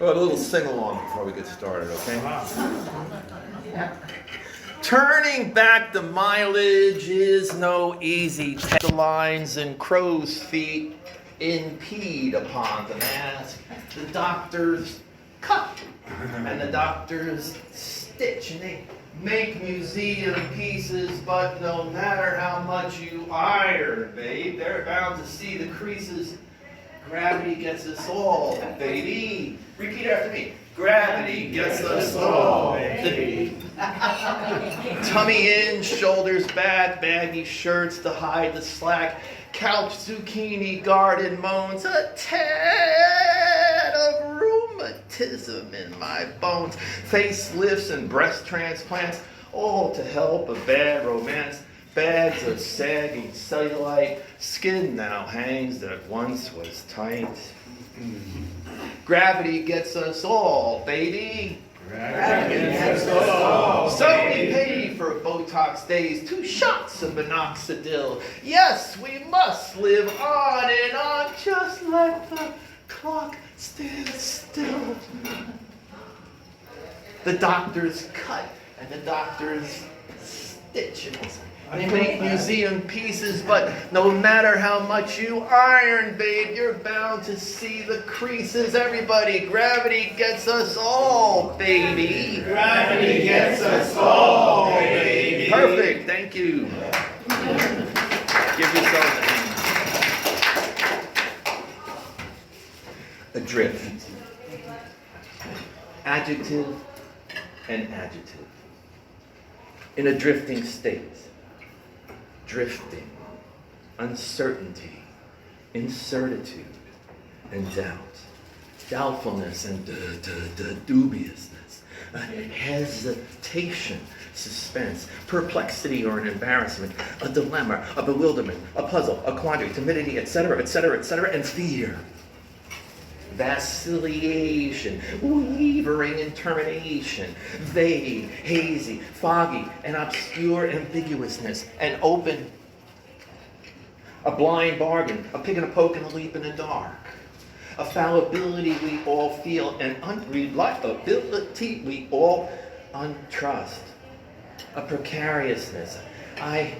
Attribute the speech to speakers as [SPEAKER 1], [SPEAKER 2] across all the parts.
[SPEAKER 1] Well, a little sing-along before we get started, okay? Turning back the mileage is no easy task. The lines and crow's feet impede upon the mask. The doctors cut and the doctors stitch, and they make museum pieces, but no matter how much you iron, babe, they're bound to see the creases. Gravity gets us all, baby. Repeat after me. Gravity gets us all, baby. Tummy in, shoulders back, baggy shirts to hide the slack. Couch zucchini garden moans, a tad of rheumatism in my bones. Facelifts and breast transplants, all to help a bad romance. Bags of sagging cellulite, skin now hangs that once was tight. Gravity gets us all, baby.
[SPEAKER 2] Gravity gets us all,
[SPEAKER 1] So we pay for Botox days, 2 shots of minoxidil. Yes, we must live on and on, just like the clock stands still. The doctors cut and the doctors stitch. They make museum pieces, but no matter how much you iron, babe, you're bound to see the creases. Everybody, gravity gets us all, baby.
[SPEAKER 2] Gravity gets us all, baby.
[SPEAKER 1] Perfect, thank you. Give yourself a hand. Adrift. Adjective and adjective. In a drifting state. Drifting, uncertainty, incertitude, and doubt. Doubtfulness and dubiousness. Hesitation, suspense, perplexity or an embarrassment, a dilemma, a bewilderment, a puzzle, a quandary, timidity, etc., etc., etc., and fear. Vacillation, wavering in termination, vague, hazy, foggy, and obscure ambiguousness, and open, a blind bargain, a pig and a poke and a leap in the dark, a fallibility we all feel, an unreliability we all untrust, a precariousness. I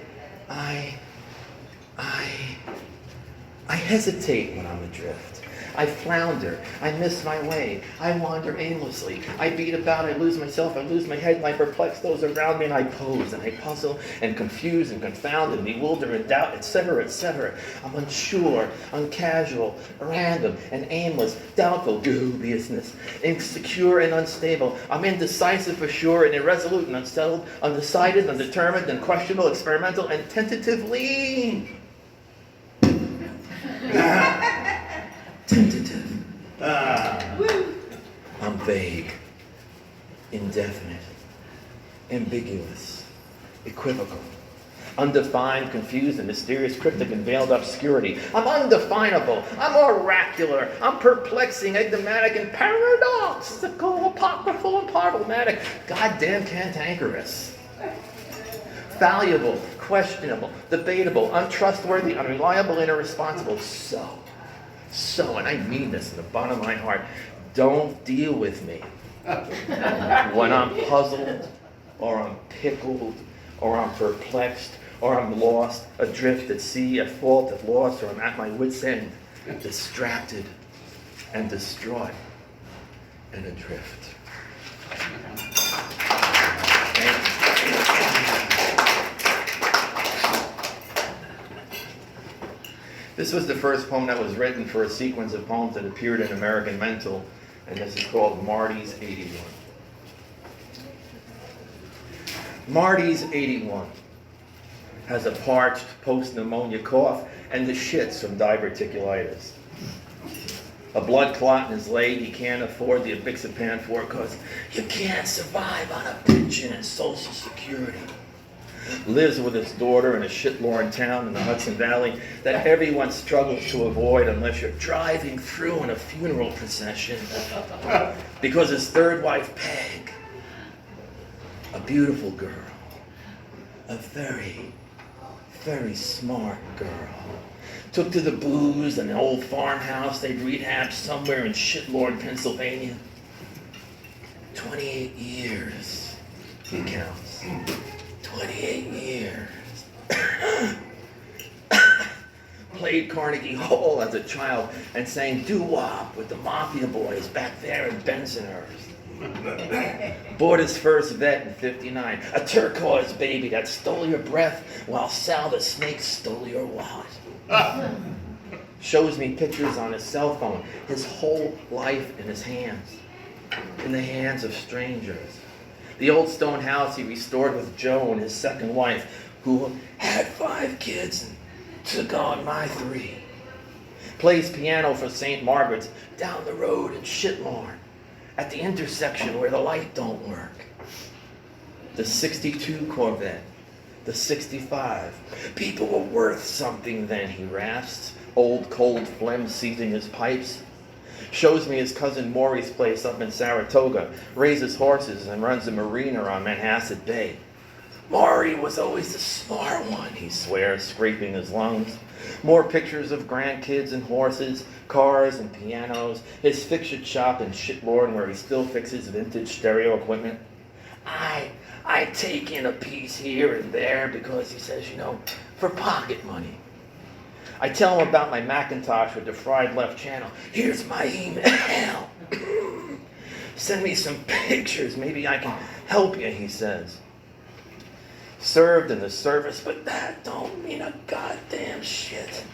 [SPEAKER 1] hesitate when I'm adrift. I flounder, I miss my way, I wander aimlessly, I beat about, I lose myself, I lose my head, and I perplex those around me, and I pose, and I puzzle, and confuse, and confound, and bewilder, and doubt, etc., etc. I'm unsure, uncasual, random, and aimless, doubtful, dubiousness, insecure, and unstable. I'm indecisive for sure, and irresolute, and unsettled, undecided, undetermined, and questionable, experimental, and tentatively. Tentative. I'm vague, indefinite, ambiguous, equivocal, undefined, confused, and mysterious, cryptic, and veiled obscurity. I'm undefinable. I'm oracular. I'm perplexing, enigmatic, and paradoxical, apocryphal, and problematic. Goddamn cantankerous. Fallible, questionable, debatable, untrustworthy, unreliable, and irresponsible. So, and I mean this in the bottom of my heart, don't deal with me when I'm puzzled, or I'm pickled, or I'm perplexed, or I'm lost, adrift at sea, at fault, at loss, or I'm at my wit's end, distracted and distraught and adrift. This was the first poem that was written for a sequence of poems that appeared in American Mental, and this is called Marty's 81. Marty's 81 has a parched post-pneumonia cough and the shits from diverticulitis. A blood clot in his leg he can't afford the Abixapan for because you can't survive on a pension and Social Security. Lives with his daughter in a shit-lorn town in the Hudson Valley that everyone struggles to avoid unless you're driving through in a funeral procession. Because his third wife, Peg, a beautiful girl, a very, very smart girl, Took to the booze and an old farmhouse they'd rehabbed somewhere in Shitlord, Pennsylvania. 28 years, he counts. 28 years. Played Carnegie Hall as a child and sang doo-wop with the Mafia Boys back there in Bensonhurst. Bought his first vet in '59, a turquoise baby that stole your breath while Sal the Snake stole your wallet. Shows me pictures on his cell phone, his whole life in his hands, in the hands of strangers. The old stone house he restored with Joan, his second wife, who had 5 kids and took on my 3. Plays piano for St. Margaret's down the road in Shitlorn, at the intersection where the light don't work. The '62 Corvette, the '65. People were worth something then, he rasps, old cold phlegm seizing his pipes. Shows me his cousin Maury's place up in Saratoga, raises horses and runs a marina on Manhasset Bay. Maury was always the smart one, he swears, scraping his lungs. More pictures of grandkids and horses, cars and pianos, his fixture shop in Shitlorn where he still fixes vintage stereo equipment. I take in a piece here and there because he says, for pocket money. I tell him about my Macintosh with the fried left channel. Here's my email. Send me some pictures, maybe I can help you, he says. Served in the service, but that don't mean a goddamn shit.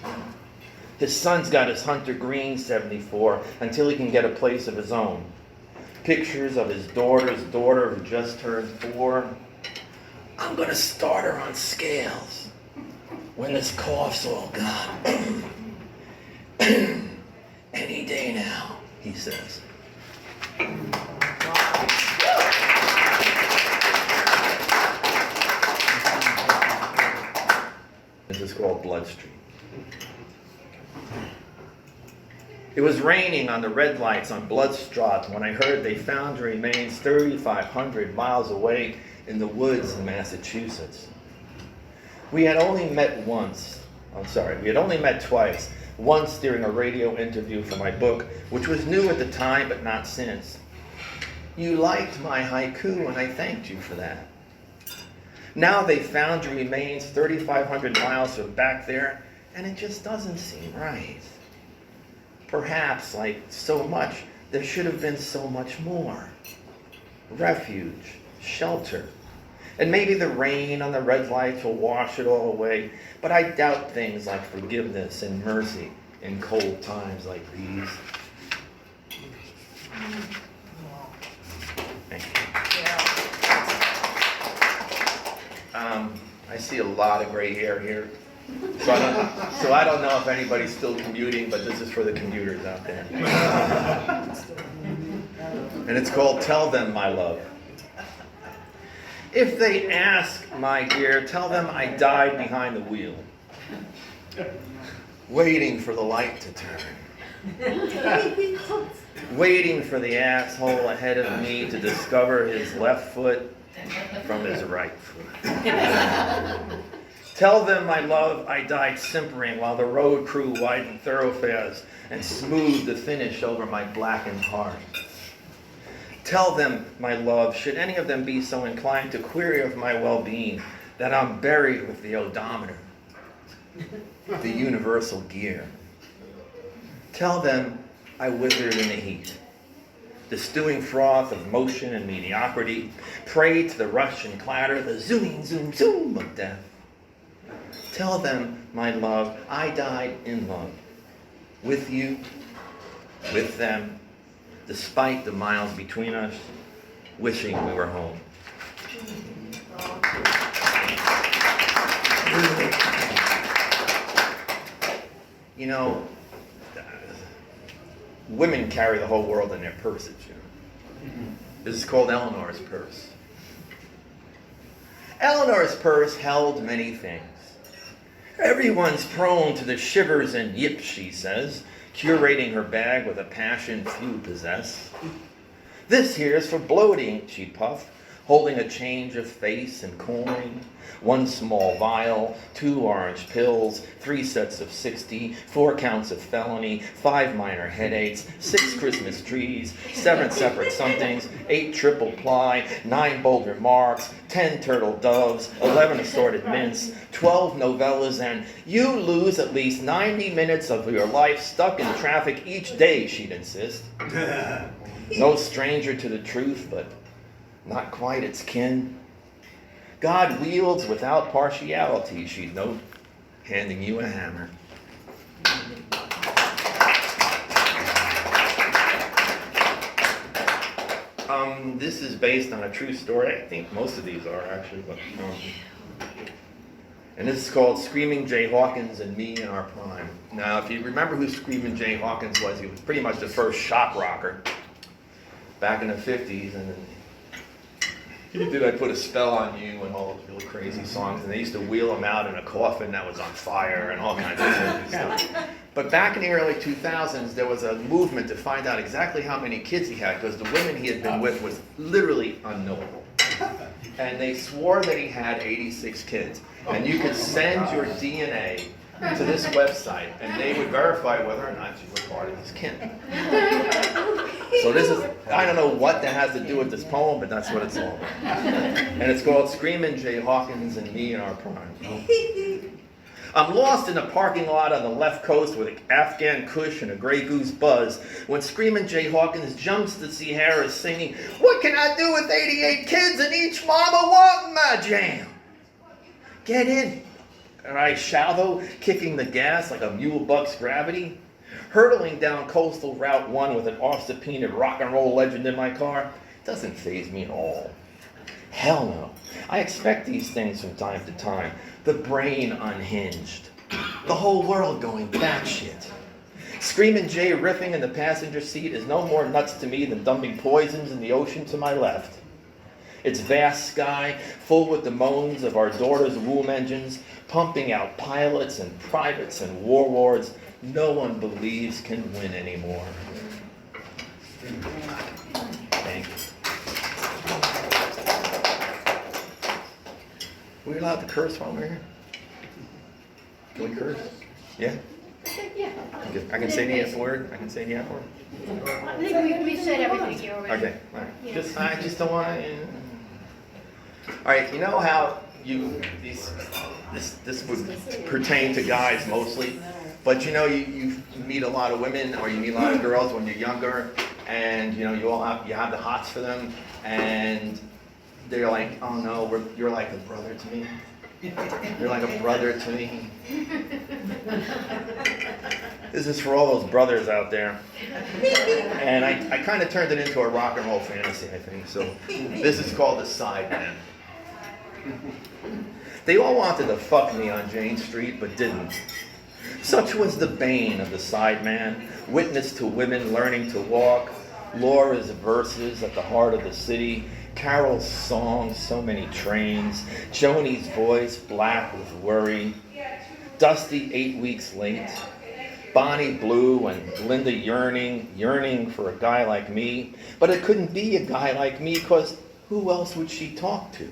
[SPEAKER 1] His son's got his Hunter Green 74 until he can get a place of his own. Pictures of his daughter's daughter who just turned 4. I'm gonna start her on scales when this cough's all gone. Any day now, he says. This is called Bloodstream. It was raining on the red lights on Bloodstraat when I heard they found the remains 3,500 miles away in the woods in Massachusetts. We had only met twice. Once during a radio interview for my book, which was new at the time but not since. You liked my haiku and I thanked you for that. Now they found your remains 3,500 miles from back there, and it just doesn't seem right. Perhaps, like so much, there should have been so much more. Refuge, shelter, and maybe the rain on the red lights will wash it all away, but I doubt things like forgiveness and mercy in cold times like these. Thank you. I see a lot of gray hair here, so I don't know if anybody's still commuting, but this is for the commuters out there. And it's called Tell Them My Love. If they ask, my dear, tell them I died behind the wheel, waiting for the light to turn, waiting for the asshole ahead of me to discover his left foot from his right foot. Tell them, my love, I died simpering while the road crew widened thoroughfares and smoothed the finish over my blackened heart. Tell them, my love, should any of them be so inclined to query of my well-being, that I'm buried with the odometer, the universal gear. Tell them I withered in the heat, the stewing froth of motion and mediocrity, prey to the rush and clatter, the zooming, zoom, zoom of death. Tell them, my love, I died in love, with you, with them, despite the miles between us, wishing we were home. You know, women carry the whole world in their purses, you know. This is called Eleanor's purse. Eleanor's purse held many things. Everyone's prone to the shivers and yips, she says, curating her bag with a passion few possess. This here's for bloating, she'd puff, holding a change of face and coin, 1 small vial, 2 orange pills, 3 sets of 60, 4 counts of felony, 5 minor headaches, 6 Christmas trees, 7 separate somethings, 8 triple ply, 9 bold remarks, 10 turtle doves, 11 assorted mints, 12 novellas, and you lose at least 90 minutes of your life stuck in traffic each day, she'd insist. No stranger to the truth, but not quite its kin. God wields without partiality, she'd note, handing you a hammer. This is based on a true story. I think most of these are actually, but and this is called Screaming Jay Hawkins and Me in Our Prime. Now, if you remember who Screaming Jay Hawkins was, he was pretty much the first shock rocker back in the 50s, and he did I Put a Spell on You and all those really crazy songs, and they used to wheel him out in a coffin that was on fire and all kinds of crazy stuff. But back in the early 2000s, there was a movement to find out exactly how many kids he had, because the women he had been with was literally unknowable. And they swore that he had 86 kids. And you could send your DNA to this website, and they would verify whether or not you were part of his kin. So this is, I don't know what that has to do with this poem, but that's what it's all about. And it's called Screamin' Jay Hawkins and Me in Our Prime. I'm lost in a parking lot on the left coast with an Afghan Kush and a Grey Goose buzz when Screamin' Jay Hawkins jumps to see Harris singing, "What can I do with 88 kids and each mama wanting my jam? Get in." And I shallow, kicking the gas like a mule buck's gravity, hurtling down coastal Route 1 with an off-subpoenaed rock and roll legend in my car, doesn't faze me at all. Hell no. I expect these things from time to time. The brain unhinged. The whole world going batshit. Screamin' Jay riffing in the passenger seat is no more nuts to me than dumping poisons in the ocean to my left. Its vast sky, full with the moans of our daughter's womb engines, pumping out pilots and privates and warlords no one believes can win anymore. Thank you. Are we allowed to curse while we're here? Can we curse? Yeah?
[SPEAKER 3] Yeah.
[SPEAKER 1] I can say the F word? I can say the F word?
[SPEAKER 3] I think we said everything here already.
[SPEAKER 1] Okay, all right.
[SPEAKER 3] Yeah.
[SPEAKER 1] I just don't want to... All right, you know how this would pertain to guys mostly, but you know you meet a lot of women or you meet a lot of girls when you're younger, and you know you have the hots for them, and they're like, oh no, you're like a brother to me. You're like a brother to me. This is for all those brothers out there. And I kind of turned it into a rock and roll fantasy, I think. So this is called The Sideman. They all wanted to fuck me on Jane Street, but didn't. Such was the bane of the sideman, witness to women learning to walk, Laura's verses at the heart of the city, Carol's songs, so many trains, Joni's voice black with worry, Dusty 8 weeks late, Bonnie blue and Linda yearning for a guy like me, but it couldn't be a guy like me, because who else would she talk to?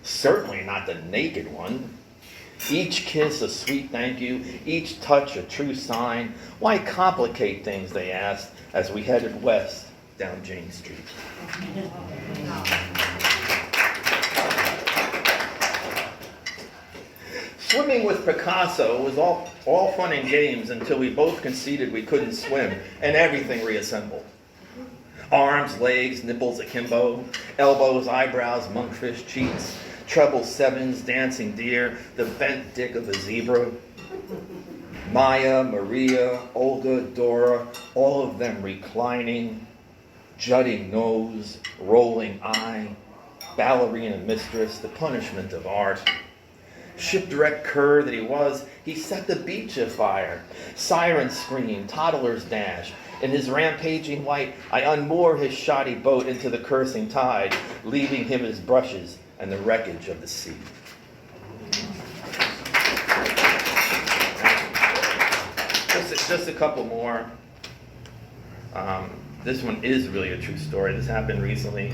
[SPEAKER 1] Certainly not the naked one. Each kiss a sweet thank you, each touch a true sign. Why complicate things, they asked, as we headed west down Jane Street. Swimming with Picasso was all fun and games until we both conceded we couldn't swim, and everything reassembled. Arms, legs, nipples akimbo, elbows, eyebrows, monkfish, cheeks, treble sevens, dancing deer, the bent dick of a zebra. Maya, Maria, Olga, Dora, all of them reclining, jutting nose, rolling eye, ballerina mistress, the punishment of art. Shipwrecked cur that he was, he set the beach afire. Sirens scream, toddlers dash. In his rampaging light, I unmoor his shoddy boat into the cursing tide, leaving him his brushes and the wreckage of the sea. Just a couple more. This one is really a true story. This happened recently.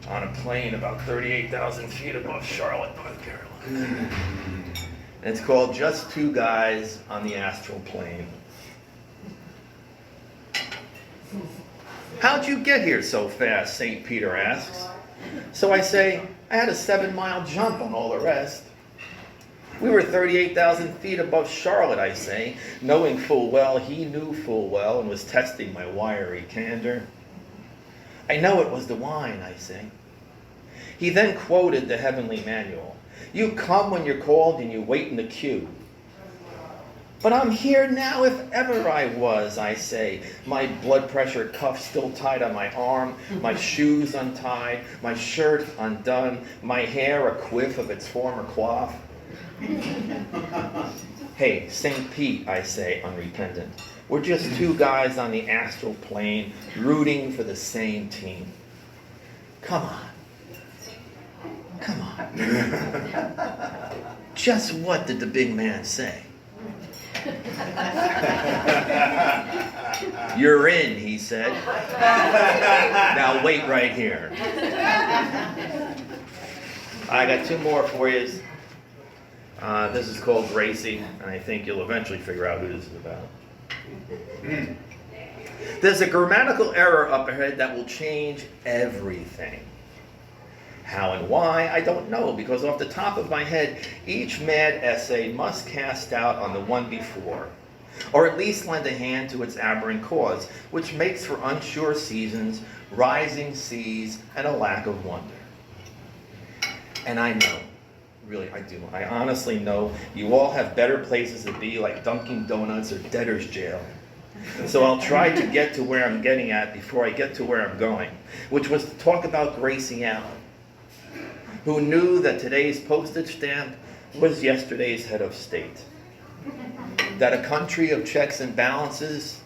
[SPEAKER 1] on a plane about 38,000 feet above Charlotte, North Carolina. And it's called Just Two Guys on the Astral Plane. How'd you get here so fast, St. Peter asks. So I say, I had a 7-mile jump on all the rest. We were 38,000 feet above Charlotte, I say, knowing full well he knew full well and was testing my wiry candor. I know it was the wine, I say. He then quoted the heavenly manual. You come when you're called and you wait in the queue. But I'm here now if ever I was, I say, my blood pressure cuff still tied on my arm, my shoes untied, my shirt undone, my hair a quiff of its former coif. Hey, St. Pete, I say, unrepentant. We're just two guys on the astral plane rooting for the same team. Come on. Come on. Just what did the big man say? You're in, he said. Now wait right here. I got two more for you. This is called Gracie, and I think you'll eventually figure out who this is about. There's a grammatical error up ahead that will change everything. How and why, I don't know, because off the top of my head, each mad essay must cast doubt on the one before, or at least lend a hand to its aberrant cause, which makes for unsure seasons, rising seas, and a lack of wonder. And I know, really I do, I honestly know you all have better places to be, like Dunkin' Donuts or debtor's jail. So I'll try to get to where I'm getting at before I get to where I'm going, which was to talk about Gracie Allen, who knew that today's postage stamp was yesterday's head of state. That a country of checks and balances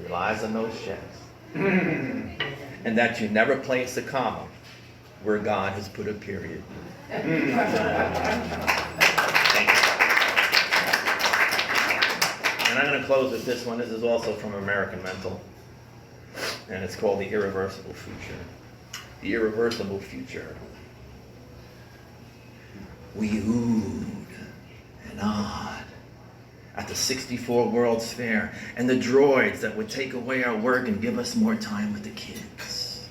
[SPEAKER 1] relies on those checks. And that you never place a comma where God has put a period. Thank you. And I'm going to close with this one. This is also from American Mental. And it's called The Irreversible Future. The Irreversible Future. We oohed and awed at the 64 World's Fair and the droids that would take away our work and give us more time with the kids.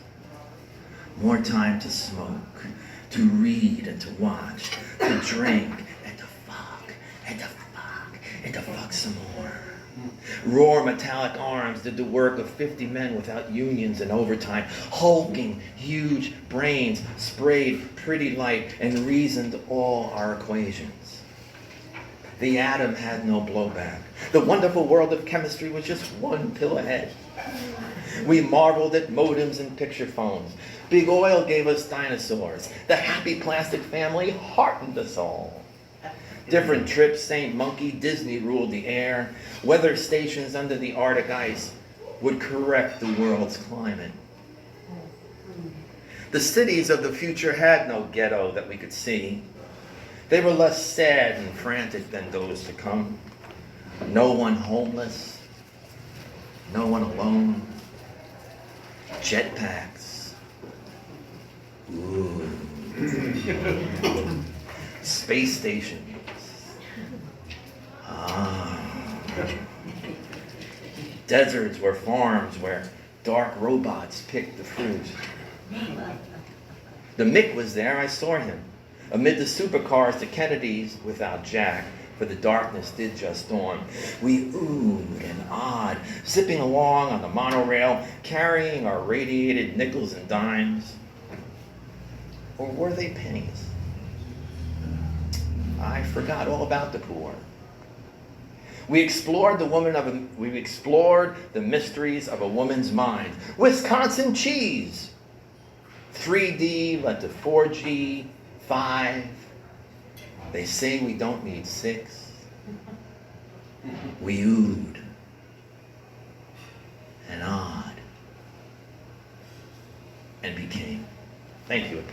[SPEAKER 1] More time to smoke, to read and to watch, to drink and to fuck and to fuck and to fuck some more. Roar metallic arms did the work of 50 men without unions and overtime. Hulking, huge brains sprayed pretty light and reasoned all our equations. The atom had no blowback. The wonderful world of chemistry was just one pill ahead. We marveled at modems and picture phones. Big oil gave us dinosaurs. The happy plastic family heartened us all. Different trips, St. Monkey, Disney ruled the air. Weather stations under the Arctic ice would correct the world's climate. The cities of the future had no ghetto that we could see. They were less sad and frantic than those to come. No one homeless, no one alone. Jetpacks. Ooh. Space stations. Deserts were farms where dark robots picked the fruit. The Mick was there, I saw him. Amid the supercars, the Kennedys without Jack, for the darkness did just dawn. We oohed and awed, zipping along on the monorail, carrying our radiated nickels and dimes. Or were they pennies? I forgot all about the poor. We explored the mysteries of a woman's mind. Wisconsin cheese. 3D led to 4G, 5. They say we don't need 6. We oohed and awed and became. Thank you.